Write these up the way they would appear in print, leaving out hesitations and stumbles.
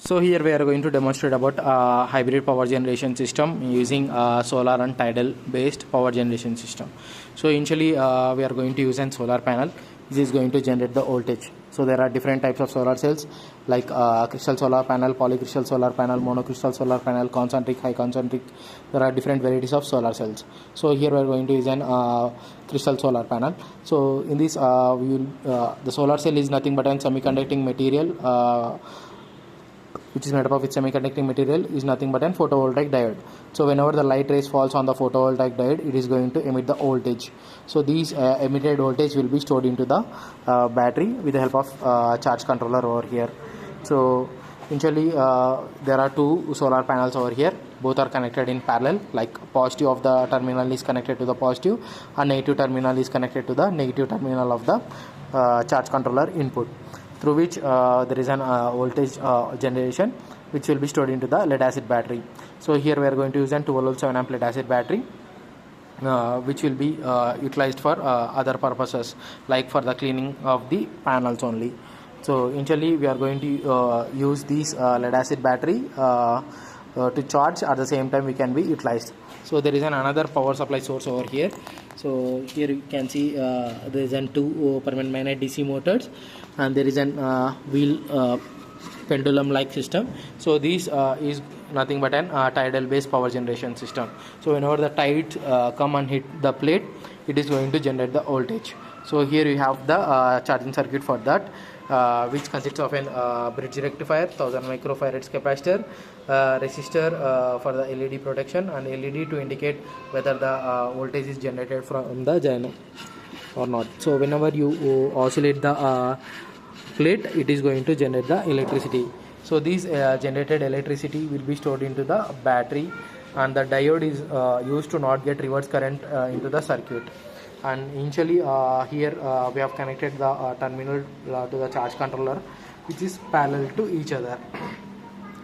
So here we are going to demonstrate about hybrid power generation system using solar and tidal based power generation system. So initially we are going to use an solar panel. This is going to generate the voltage. So there are different types of solar cells like crystal solar panel, polycrystal solar panel, monocrystal solar panel, concentric, high concentric. There are different varieties of solar cells. So here we are going to use an crystal solar panel. So in this the solar cell is nothing but an semiconducting material which is made up of its semiconducting material is nothing but an photovoltaic diode. So whenever the light rays falls on the photovoltaic diode, it is going to emit the voltage. So these emitted voltage will be stored into the battery with the help of charge controller over here. So initially there are two solar panels over here. Both are connected in parallel, like positive of the terminal is connected to the positive and negative terminal is connected to the negative terminal of the charge controller input, through which there is an voltage generation which will be stored into the lead acid battery. So here we are going to use an 12 volt 7 amp lead acid battery which will be utilized for other purposes like for the cleaning of the panels only. So initially we are going to use this lead acid battery to charge. At the same time we can be utilized. So there is another power supply source over here. So here you can see there is an two permanent magnet DC motors, and there is an wheel pendulum like system. So this is nothing but an tidal based power generation system. So whenever the tides come and hit the plate, it is going to generate the voltage. So here you have the charging circuit for that, which consists of an bridge rectifier, 1000 microfarads capacitor, resistor for the LED protection, and LED to indicate whether the voltage is generated from the gyno or not. So whenever you oscillate the plate, it is going to generate the electricity. So this generated electricity will be stored into the battery, and the diode is used to not get reverse current into the circuit. And initially here we have connected the terminal to the charge controller, which is parallel to each other.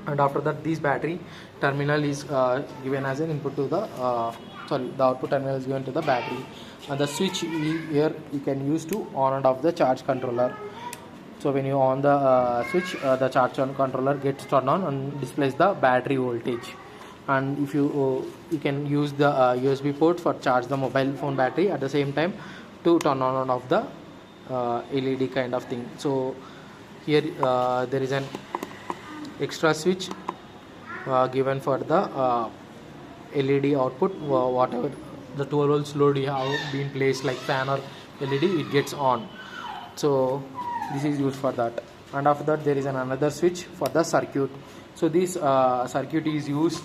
And after that, this battery terminal is given as an input to the the output terminal is given to the battery, and the switch here you can use to on and off the charge controller. So when you on the switch, the charge controller gets turned on and displays the battery voltage. And if you can use the USB port for charge the mobile phone battery at the same time to turn on and off the LED kind of thing. So here there is an extra switch given for the LED output. Whatever the 12 volts load you have been placed like fan or LED, it gets on. So this is used for that. And after that, there is another switch for the circuit. So this circuit is used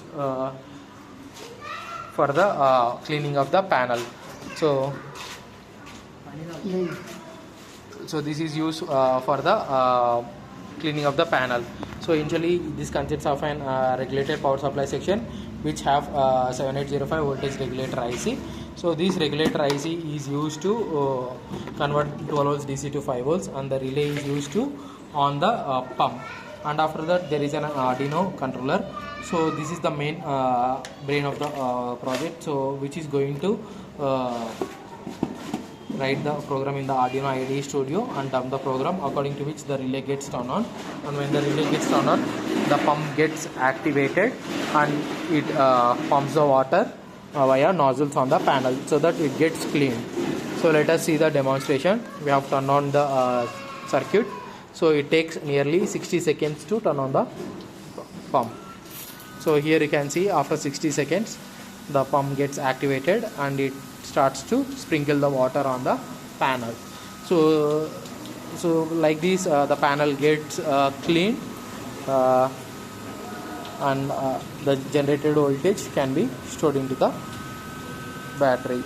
for the cleaning of the panel. So this is used for the cleaning of the panel. So initially this consists of an regulated power supply section which have 7805 voltage regulator IC. So this regulator IC is used to convert 12 volts DC to 5 volts, and the relay is used to on the pump. And after that, there is an Arduino controller. So this is the main brain of the project, so which is going to write the program in the Arduino IDE Studio and dump the program, according to which the relay gets turned on. And when the relay gets turned on, the pump gets activated and it pumps the water via nozzles on the panel so that it gets cleaned. So let us see the demonstration. We have turned on the circuit. So it takes nearly 60 seconds to turn on the pump. So here you can see after 60 seconds the pump gets activated and it starts to sprinkle the water on the panel. So like this the panel gets cleaned and the generated voltage can be stored into the battery.